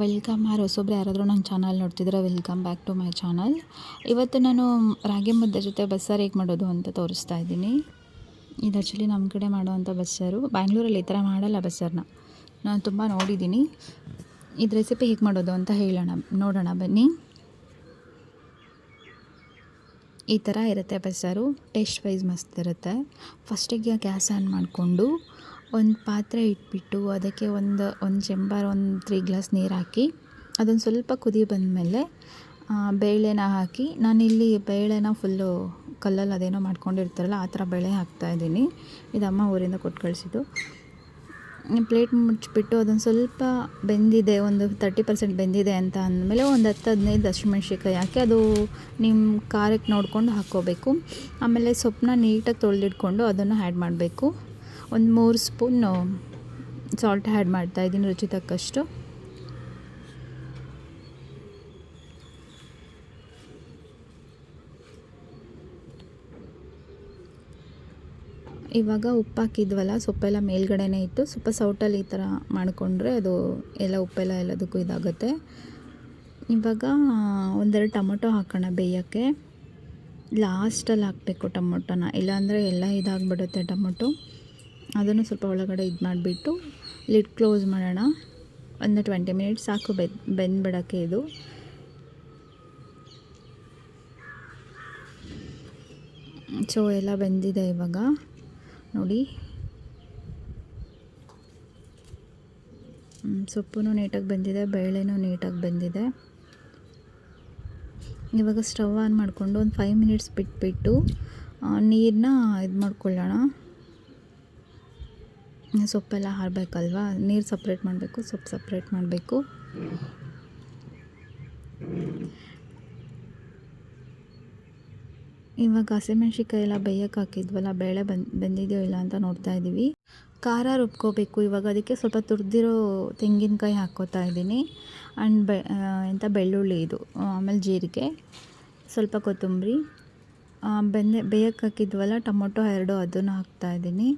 Welcome ಹೊಸೊಬ್ರು ಯಾರಾದರೂ ನನ್ನ channel ನೋಡ್ತಿದ್ರೆ welcome back to my channel. ಇವತ್ತು ನಾನು ರಾಗಿ ಮುದ್ದೆ ಜೊತೆ ಬಸ್ಸಾರು ಹೇಗೆ ಮಾಡೋದು ಅಂತ ತೋರಿಸ್ತಾ ಇದ್ದೀನಿ. ಇದು ಆ್ಯಕ್ಚುಲಿ ನಮ್ಮ ಕಡೆ ಮಾಡೋವಂಥ ಬಸ್ಸಾರು. ಬ್ಯಾಂಗ್ಳೂರಲ್ಲಿ ಈ ಥರ ಮಾಡಲ್ಲ ಬಸ್ಸಾರನ್ನ, ನಾನು ತುಂಬ ನೋಡಿದ್ದೀನಿ. ಇದು ರೆಸಿಪಿ ಹೇಗೆ ಮಾಡೋದು ಅಂತ ನೋಡೋಣ ಬನ್ನಿ. ಈ ಥರ ಇರುತ್ತೆ ಬಸ್ಸಾರು, ಟೇಸ್ಟ್ ವೈಸ್ ಮಸ್ತ್ ಇರುತ್ತೆ. ಫಸ್ಟಿಗೆ ಗ್ಯಾಸ್ ಆನ್ ಮಾಡಿಕೊಂಡು ಒಂದು ಪಾತ್ರೆ ಇಟ್ಬಿಟ್ಟು ಅದಕ್ಕೆ ಒಂದು ಚೆಂಬರ್ 3 ಗ್ಲಾಸ್ ನೀರು ಹಾಕಿ ಅದೊಂದು ಸ್ವಲ್ಪ ಕುದಿ ಬಂದಮೇಲೆ ಬೇಳೆನ ಹಾಕಿ, ನಾನಿಲ್ಲಿ ಬೇಳೆನ ಫುಲ್ಲು ಕಲ್ಲಲ್ಲಿ ಅದೇನೋ ಮಾಡ್ಕೊಂಡಿರ್ತಾರಲ್ಲ ಆ ಥರ ಬೇಳೆ ಹಾಕ್ತಾಯಿದ್ದೀನಿ. ಇದು ಅಮ್ಮ ಊರಿಂದ ಕೊಟ್ಟು ಕಳಿಸಿದ್ದು. ಪ್ಲೇಟ್ ಮುಚ್ಚಿಬಿಟ್ಟು ಅದೊಂದು ಸ್ವಲ್ಪ ಬೆಂದಿದೆ, ಒಂದು 30% ಬೆಂದಿದೆ ಅಂತ ಅಂದಮೇಲೆ ಒಂದು 10-15 ಹಸಿಮೆಣ್ಸಿನ್ಕಾಯಿ ಹಾಕಿ, ಅದು ನಿಮ್ಮ ಖಾರಕ್ಕೆ ನೋಡಿಕೊಂಡು ಹಾಕ್ಕೋಬೇಕು. ಆಮೇಲೆ ಸೊಪ್ಪನ್ನ ನೀಟಾಗಿ ತೊಳೆದಿಟ್ಕೊಂಡು ಅದನ್ನು ಆ್ಯಡ್ ಮಾಡಬೇಕು. ಒಂದು 3 ಸ್ಪೂನ್ ಸಾಲ್ಟ್ ಆ್ಯಡ್ ಮಾಡ್ತಾಯಿದ್ದೀನಿ, ರುಚಿ ತಕ್ಕಷ್ಟು. ಇವಾಗ ಉಪ್ಪು ಹಾಕಿದ್ವಲ್ಲ, ಸೊಪ್ಪೆಲ್ಲ ಮೇಲ್ಗಡೆನೇ ಇತ್ತು. ಸ್ವಲ್ಪ ಸೌಟಲ್ಲಿ ಈ ಥರ ಮಾಡಿಕೊಂಡ್ರೆ ಅದು ಎಲ್ಲ ಉಪ್ಪೆಲ್ಲ ಎಲ್ಲದಕ್ಕೂ ಇದಾಗುತ್ತೆ. ಇವಾಗ 1-2 ಟೊಮೊಟೊ ಹಾಕೋಣ ಬೇಯೋಕ್ಕೆ. ಲಾಸ್ಟಲ್ಲಿ ಹಾಕಬೇಕು ಟೊಮೊಟೊನ, ಇಲ್ಲಾಂದರೆ ಎಲ್ಲ ಇದಾಗಿಬಿಡುತ್ತೆ ಟೊಮೊಟೊ. ಅದನ್ನು ಸ್ವಲ್ಪ ಒಳಗಡೆ ಇದು ಮಾಡಿಬಿಟ್ಟು ಲಿಡ್ ಕ್ಲೋಸ್ ಮಾಡೋಣ. ಒಂದು 20 ಮಿನಿಟ್ಸ್ ಸಾಕು ಬೆಂದ್ಬಿಡೋಕ್ಕೆ. ಇದು ಸೊ ಎಲ್ಲ ಬೆಂದಿದೆ ಇವಾಗ ನೋಡಿ. ಸೊಪ್ಪು ನೀಟಾಗಿ ಬೆಂದಿದೆ, ಬೇಳೆನೂ ನೀಟಾಗಿ ಬೆಂದಿದೆ. ಇವಾಗ ಸ್ಟವ್ ಆನ್ ಮಾಡಿಕೊಂಡು ಒಂದು 5 ಮಿನಿಟ್ಸ್ ಬಿಟ್ಬಿಟ್ಟು ನೀರನ್ನ ಇದು ಮಾಡ್ಕೊಳ್ಳೋಣ. ಸೊಪ್ಪೆಲ್ಲ ಹಾರಬೇಕಲ್ವ, ನೀರು ಸಪ್ರೇಟ್ ಮಾಡಬೇಕು, ಸೊಪ್ಪು ಸಪ್ರೇಟ್ ಮಾಡಬೇಕು. ಇವಾಗ ಹಸಿಮೆಣ್ಸಿನ್ಕಾಯಿ ಎಲ್ಲ ಬೇಯಕ್ಕೆ ಹಾಕಿದ್ವಲ್ಲ, ಬೇಳೆ ಬೆಂದಿದೆಯೋ ಇಲ್ಲ ಅಂತ ನೋಡ್ತಾ ಇದ್ದೀವಿ. ಖಾರ ರುಬ್ಕೋಬೇಕು ಇವಾಗ. ಅದಕ್ಕೆ ಸ್ವಲ್ಪ ತುರಿದಿರೋ ತೆಂಗಿನಕಾಯಿ ಹಾಕ್ಕೋತಾ ಇದ್ದೀನಿ. ಆ್ಯಂಡ್ ಬೆಳ್ಳುಳ್ಳಿ ಇದು, ಆಮೇಲೆ ಜೀರಿಗೆ, ಸ್ವಲ್ಪ ಕೊತ್ತಂಬರಿ, ಬೇಯಕ್ಕೆ ಹಾಕಿದ್ವಲ್ಲ ಟೊಮೊಟೊ 2 ಅದನ್ನು ಹಾಕ್ತಾಯಿದ್ದೀನಿ.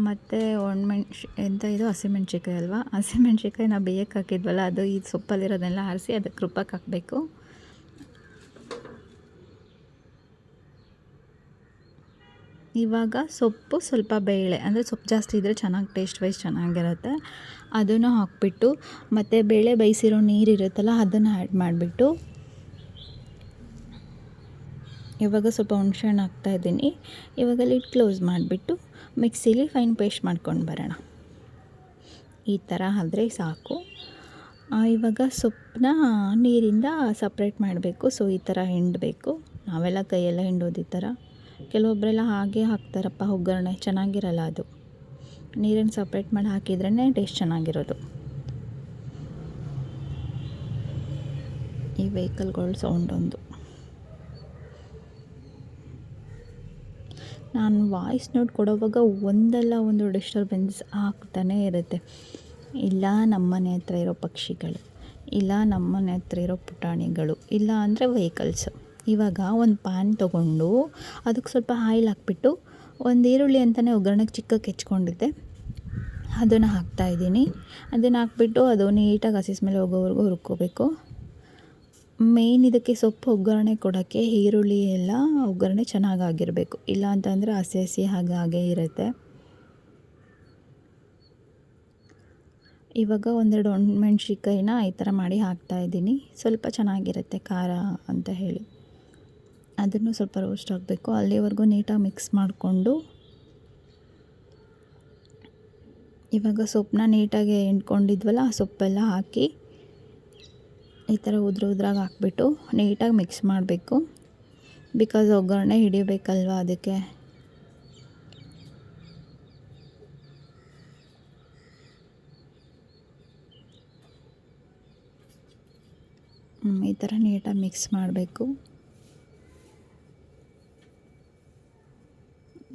ಮತ್ತು ಇದು ಹಸಿಮೆಣ್ಸಿನ್ಕಾಯಿ ಅಲ್ವಾ, ಹಸಿಮೆಣ್ಸಿನ್ಕಾಯಿ ನಾವು ಬೇಯಕ್ಕೆ ಹಾಕಿದ್ವಲ್ಲ ಅದು ಈ ಸೊಪ್ಪಲ್ಲಿರೋದನ್ನೆಲ್ಲ ಆರಿಸಿ ಅದಕ್ಕೆ ರುಬ್ಬಕ್ಕೆ ಹಾಕಬೇಕು. ಇವಾಗ ಸೊಪ್ಪು, ಸ್ವಲ್ಪ ಬೇಳೆ, ಅಂದರೆ ಸೊಪ್ಪು ಜಾಸ್ತಿ ಇದ್ದರೆ ಚೆನ್ನಾಗಿ ಟೇಸ್ಟ್ ವೈಸ್ ಚೆನ್ನಾಗಿರುತ್ತೆ, ಅದನ್ನು ಹಾಕ್ಬಿಟ್ಟು ಮತ್ತು ಬೇಳೆ ಬೇಯಿಸಿರೋ ನೀರಿರುತ್ತಲ್ಲ ಅದನ್ನು ಆ್ಯಡ್ ಮಾಡಿಬಿಟ್ಟು ಇವಾಗ ಸ್ವಲ್ಪ ಹುಣಸೆಹಣ್ಣು ಹಾಕ್ತಾಯಿದ್ದೀನಿ. ಇವಾಗ ಲಿಡ್ ಕ್ಲೋಸ್ ಮಾಡಿಬಿಟ್ಟು ಮಿಕ್ಸಿಲಿ ಫೈನ್ ಪೇಸ್ಟ್ ಮಾಡ್ಕೊಂಡು ಬರೋಣ. ಈ ಥರ ಆದರೆ ಸಾಕು. ಇವಾಗ ಸೊಪ್ಪನ್ನ ನೀರಿಂದ ಸಪ್ರೇಟ್ ಮಾಡಬೇಕು. ಸೊ ಈ ಥರ ಹಿಂಡಬೇಕು. ನಾವೆಲ್ಲ ಕೈಯೆಲ್ಲ ಹಿಂಡೋದು ಈ ಥರ. ಕೆಲವೊಬ್ಬರೆಲ್ಲ ಹಾಗೆ ಹಾಕ್ತಾರಪ್ಪ ಒಗ್ಗರಣೆ, ಚೆನ್ನಾಗಿರಲ್ಲ ಅದು. ನೀರನ್ನು ಸಪ್ರೇಟ್ ಮಾಡಿ ಹಾಕಿದ್ರೇ ಟೇಸ್ಟ್ ಚೆನ್ನಾಗಿರೋದು. ಈ ವೆಹಿಕಲ್ಗಳ ಸೌಂಡ್ ಒಂದು. ನಾನು ವಾಯ್ಸ್ ನೋಟ್ ಕೊಡೋವಾಗ ಒಂದಲ್ಲ ಒಂದು ಡಿಸ್ಟರ್ಬೆನ್ಸ್ ಆಗ್ತಾನೇ ಇರುತ್ತೆ. ಇಲ್ಲ ನಮ್ಮನೆ ಹತ್ರ ಇರೋ ಪಕ್ಷಿಗಳು, ಇಲ್ಲ ನಮ್ಮನೆ ಹತ್ರ ಇರೋ ಪುಟಾಣಿಗಳು, ಇಲ್ಲ ಅಂದರೆ ವೆಹಿಕಲ್ಸು. ಇವಾಗ ಒಂದು ಪ್ಯಾನ್ ತೊಗೊಂಡು ಅದಕ್ಕೆ ಸ್ವಲ್ಪ ಆಯಿಲ್ ಹಾಕ್ಬಿಟ್ಟು ಒಂದು ಈರುಳ್ಳಿ ಅಂತಲೇ ಒಗ್ಗರಣೆಗೆ ಚಿಕ್ಕಕ್ಕೆ ಹೆಚ್ಕೊಂಡಿದ್ದೆ, ಅದನ್ನು ಹಾಕ್ತಾಯಿದ್ದೀನಿ. ಅದನ್ನು ಹಾಕ್ಬಿಟ್ಟು ಅದು ನೀಟಾಗಿ ಹಸಿ ಸ್ಮೆಲ್ ಹೋಗೋವರೆಗೂ ಹುರ್ಕೋಬೇಕು. ಮೇಯ್ನ್ ಇದಕ್ಕೆ ಸೊಪ್ಪು ಒಗ್ಗರಣೆ ಕೊಡೋಕ್ಕೆ ಈರುಳ್ಳಿ ಎಲ್ಲ ಒಗ್ಗರಣೆ ಚೆನ್ನಾಗಾಗಿರಬೇಕು, ಇಲ್ಲ ಅಂತಂದರೆ ಹಸಿ ಹಾಗೆ ಇರುತ್ತೆ. ಇವಾಗ 1-2 ಒಣಮೆಣ್ಸಿನ್ಕಾಯಿನ ಈ ಥರ ಮಾಡಿ ಹಾಕ್ತಾಯಿದ್ದೀನಿ. ಸ್ವಲ್ಪ ಚೆನ್ನಾಗಿರುತ್ತೆ ಖಾರ ಅಂತ ಹೇಳಿ. ಅದನ್ನು ಸ್ವಲ್ಪ ರೋಸ್ಟ್ ಆಗಬೇಕು, ಅಲ್ಲಿವರೆಗೂ ನೀಟಾಗಿ ಮಿಕ್ಸ್ ಮಾಡಿಕೊಂಡು ಇವಾಗ ಸೊಪ್ಪನ್ನ ನೀಟಾಗಿ ಹಿಂಡ್ಕೊಂಡಿದ್ವಲ್ಲ ಆ ಸೊಪ್ಪೆಲ್ಲ ಹಾಕಿ ಈ ಥರ ಉದ್ರಾಗಿ ಹಾಕ್ಬಿಟ್ಟು ನೀಟಾಗಿ ಮಿಕ್ಸ್ ಮಾಡಬೇಕು. ಬಿಕಾಸ್ ಒಗ್ಗರಣೆ ಹಿಡಿಬೇಕಲ್ವ ಅದಕ್ಕೆ. ಈ ಥರ ನೀಟಾಗಿ ಮಿಕ್ಸ್ ಮಾಡಬೇಕು.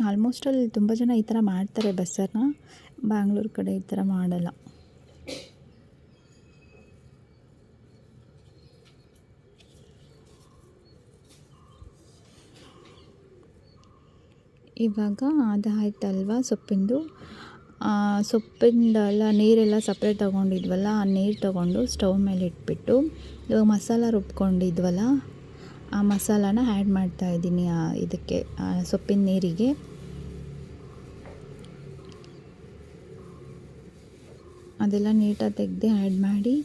ಆಲ್ಮೋಸ್ಟ್ ಅಲ್ಲಿ ತುಂಬ ಜನ ಈ ಥರ ಮಾಡ್ತಾರೆ ಬಸ್ಸಾರನ್ನ, ಬ್ಯಾಂಗ್ಳೂರು ಕಡೆ ಈ ಥರ ಮಾಡಲ್ಲ. ಇವಾಗ ಅದಾಯ್ತಲ್ವ ಸೊಪ್ಪಿಂದು, ಸೊಪ್ಪಿಂದೆಲ್ಲ ನೀರೆಲ್ಲ ಸಪ್ರೇಟ್ ತೊಗೊಂಡಿದ್ವಲ್ಲ, ಆ ನೀರು ತೊಗೊಂಡು ಸ್ಟವ್ ಮೇಲೆ ಇಟ್ಬಿಟ್ಟು ಇವಾಗ ಮಸಾಲ ರುಬ್ಕೊಂಡಿದ್ವಲ್ಲ ಆ ಮಸಾಲಾನ ಆ್ಯಡ್ ಮಾಡ್ತಾಯಿದ್ದೀನಿ ಇದಕ್ಕೆ ಸೊಪ್ಪಿನ ನೀರಿಗೆ. ಅದೆಲ್ಲ ನೀಟಾಗಿ ತೆಗೆದು ಆ್ಯಡ್ ಮಾಡಿ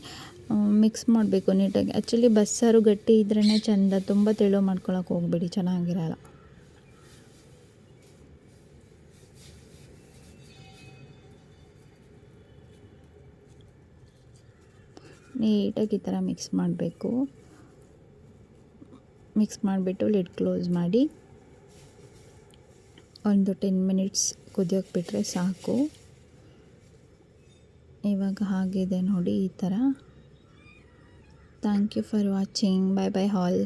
ಮಿಕ್ಸ್ ಮಾಡಬೇಕು ನೀಟಾಗಿ. ಆ್ಯಕ್ಚುಲಿ ಬಸ್ಸಾರು ಗಟ್ಟಿ ಇದ್ರೇ ಚೆಂದ, ತುಂಬ ತೆಳು ಮಾಡ್ಕೊಳಕ್ಕೆ ಹೋಗ್ಬೇಡಿ, ಚೆನ್ನಾಗಿರಲ್ಲ. ನೀಟಾಗಿ ಈ ಥರ ಮಿಕ್ಸ್ ಮಾಡಬೇಕು. ಮಿಕ್ಸ್ ಮಾಡಿಬಿಟ್ಟು ಲಿಡ್ ಕ್ಲೋಸ್ ಮಾಡಿ ಒಂದು 10 ಮಿನಿಟ್ಸ್ ಕುದಿಯೋಕ್ಕೆ ಬಿಟ್ಟರೆ ಸಾಕು. ಇವಾಗ ಆಗಿದೆ ನೋಡಿ ಈ ಥರ. Thank you for watching. Bye bye all.